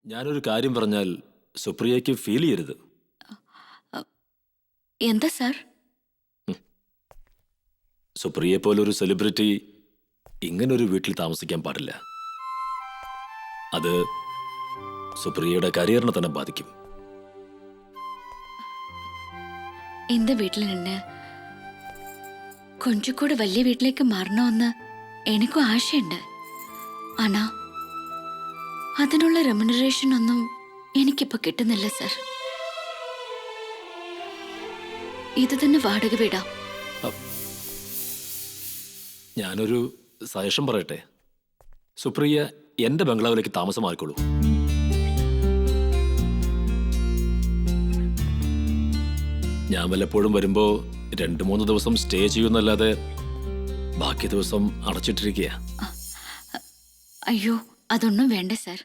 ഞാനൊരു കാര്യം പറഞ്ഞാൽ സുപ്രിയയ്ക്ക് ഫീൽ ചെയ്യരുത്. എന്താ സാർ? സുപ്രിയെ പോലൊരു സെലിബ്രിറ്റി ഇങ്ങനൊരു വീട്ടിൽ താമസിക്കാൻ പാടില്ല. അത് സുപ്രിയയുടെ കരിയറിനെ തന്നെ ബാധിക്കും. இந்த வீட்டில் நின்று கொஞ்சம் கூட വലിയ വീട്ടിലേക്ക് മാറണമെന്ന് എനിക്കും ആശയുണ്ട്. ആനാ അതിനുള്ള റെമ്യൂണറേഷൻ ഒന്നും എനിക്കിപ്പോ കിട്ടുന്നില്ല സർ. ഇത് തന്നെ വാടക വീടാ. ഞാനൊരു സജഷൻ പറയട്ടെ. സുപ്രിയ എന്റെ ബംഗ്ലാവിലേക്ക് താമസമായിക്കോളൂ. ഞാൻ വല്ലപ്പോഴും വരുമ്പോ 2-3 ദിവസം സ്റ്റേ ചെയ്യുന്നല്ലാതെ ബാക്കി ദിവസം അടച്ചിട്ടിരിക്കുക. അയ്യോ, അതൊന്നും വേണ്ട സർ.